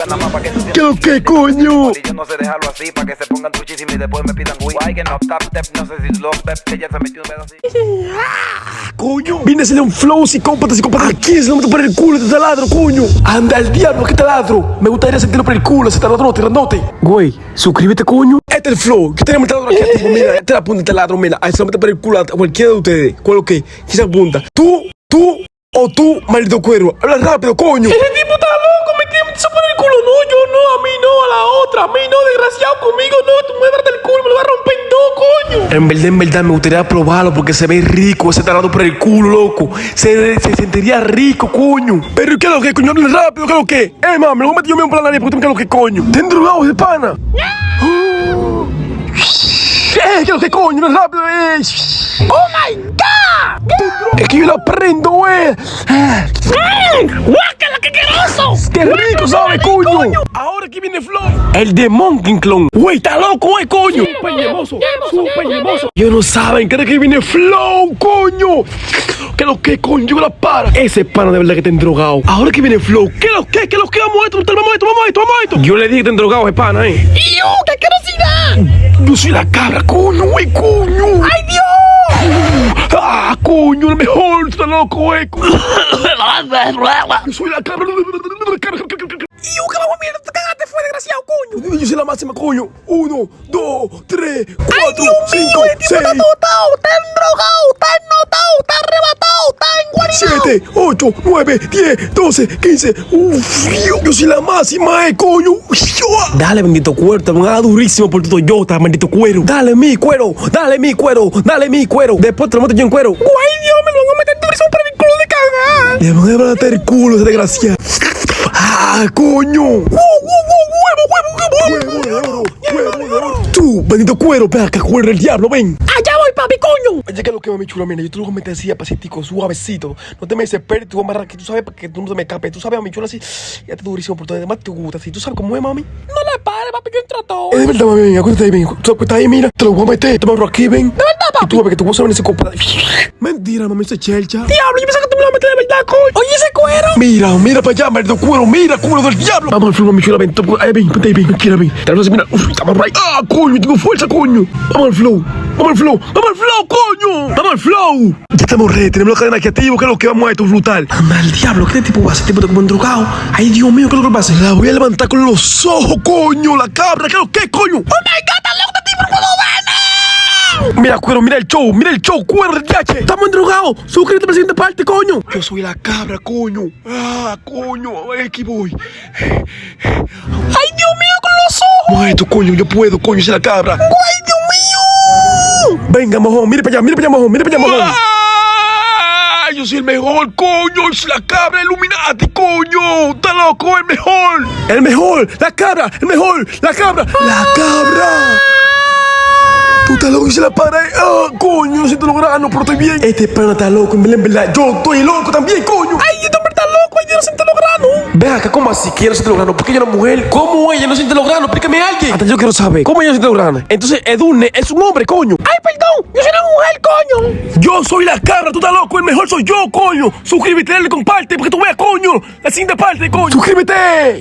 Nada más para que tú ¿Qué lo que, coño? yo no sé dejarlo así para que se pongan truchísimos y después me pidan guay. Que no tap step, no sé si love step, que ya se metió un pedo así. Coño, viene a hacerle un flow psicópata. ¿A quién se lo meto por el culo este taladro, coño? Anda al diablo, ¿qué taladro? Me gustaría sentirlo por el culo, ese taladro tirandote. Güey, suscríbete, coño. Este es el flow, que tenemos el taladro aquí activo. Mira, este es la punta del taladro, mira. Ahí se lo mete por el culo a cualquiera de ustedes. ¿Cuál o qué? ¿Quién se apunta? ¿Tú o tú, maldito cuero? Habla rápido, coño. Ese tipo está loco, me quiere meterse por el culo. No, yo no, a mí no, a la otra. A mí no, desgraciado, conmigo no. Tú me vas a dar el culo, me lo vas a romper en dos, coño. En verdad, me gustaría probarlo porque se ve rico ese taladro por el culo, loco. Se sentiría rico, coño. Pero ¿qué es lo que, coño? Habla rápido, ¿qué es lo que? Mami, me lo voy a meter yo mismo por la nariz porque tú me qué es lo que, coño. ¿Te han drogado ese pana? ¿Qué es lo que, coño? No es rápido, ¡Oh, my God! Es que yo lo aprendo, güey. ¡Guácala, qué asqueroso! ¡Qué rico sabe, coño! Ahora aquí viene Flow. El de Monkey Clone. Güey, está loco, coño. Súper ñemoso. Súper ñemoso. Ellos no saben que de aquí viene Flow, coño. ¿Qué lo que, coño? Yo la para. Ese pana de verdad que te han drogado. Ahora que viene Flow. ¿Qué lo que? Vamos a esto. Yo le dije que te han drogado ese pana, ¡Iu! ¡Qué asquerosidad! Yo soy la cabra, coño, güey, coño. ¡Ay, Dios! ¡Ah, coño! ¡El mejor! ¡Está loco, güey! Yo soy la cabra. ¡Iu! ¡Qué bajo mierda! ¡Te cagaste! ¡Fue desgraciado, coño! Yo soy la máxima, coño. 1, 2, 3, 4, ¡Ay, Dios 5, mío! El tipo 6, está totado, está drogado, está ennotado, está arrebatado, está enguarinado. 7, 8, 9, 10, 12, 15. Uf, yo soy la máxima, coño. Dale, bendito cuero, te van a dar durísimo por tu Toyota, bendito cuero. Dale mi cuero, dale mi cuero, dale mi cuero. Después te lo meto yo en cuero. ¡Ay, Dios! Me lo van a meter durísimo por mi culo de cagar. Le van a meter el culo, ese desgraciado. ¡Ah, coño! ¡Huevo de oro! Tú, bendito cuero, ven acá, cuero del diablo, ven. ¡Allá voy, papi, coño! Oye, que lo que mami chula, mira, yo te lo voy a meter así, apacitico, suavecito. No te me desesperes, tú vas a amarrar que tú sabes para que tú no te me escapes. Tú sabes, mami chula, así, ya te durísimo por todo, además te gusta, así. ¿Tú sabes cómo es, mami? No le pares, papi, que entra todo. Es de verdad, mami, ven, acuérdate ahí, ven. Tú acuérdate ahí, mira, te lo voy a meter, te amarro aquí, ven. ¿De verdad, papi? Y tú vas a ver que tú vas a ver ese compadre. Mentira, mami, ese chelcha. Diablo, yo pensaba que tú me lo vas a meter de verdad, coño. Oye, ese cuero. Mira para allá, maldito cuero, mira, cuero del diablo. Vamos al flow, mami chula, ven, ahí, ven, ponte ahí, ven, tranquila, ven. Te lo mira, estamos ahí. ¡Ah, coño, tengo fuerza, coño! Vamos al flow, coño. Vamos al flow. Ya estamos ready, tenemos la cadena aquí activo, que es lo que vamos a esto brutal. Anda, el diablo, ¿qué tipo va a hacer? Tipo de como un drogado. Ay, Dios mío, ¿qué es lo que va a hacer? La voy a levantar con los ojos, coño, la cabra, ¿qué es lo que, coño? ¡Oh, my God! ¡Tan loco este tipo, puedo ver! Mira, cuero, mira el show, cuero del yache. Estamos endrogados. Suscríbete para la siguiente parte, coño. Yo soy la cabra, coño. Ah, coño, aquí voy. ¡Ay, Dios mío, con los ojos! No, esto, coño, yo puedo, coño, soy la cabra. ¡Ay, Dios mío! Venga, mojón, mire para allá, mojón. ¡Ah! Yo soy el mejor, coño. Yo soy la cabra Illuminati, coño. Está loco, el mejor. El mejor, la cabra, el mejor, la cabra. ¡La cabra! Tú estás loco y se la para. ¡Ah, coño! No siento lograrlo, pero estoy bien. Este pana está loco, en verdad. Yo estoy loco también, coño. ¡Ay, yo también está loco! ¡Ay, yo no siento lograrlo! Ve acá, ¿cómo así que ella no siente lograrlo? ¿Por qué ella es una mujer? ¿Cómo ella no siente lograrlo? Explícame a alguien. Hasta yo quiero saber. ¿Cómo ella no siente lograrlo? Entonces, Edurne es un hombre, coño. ¡Ay, perdón! ¡Yo soy una mujer, coño! Yo soy la cabra, tú estás loco. El mejor soy yo, coño. Suscríbete, dale, comparte, porque tú veas, coño. La siguiente parte, coño. ¡Suscríbete!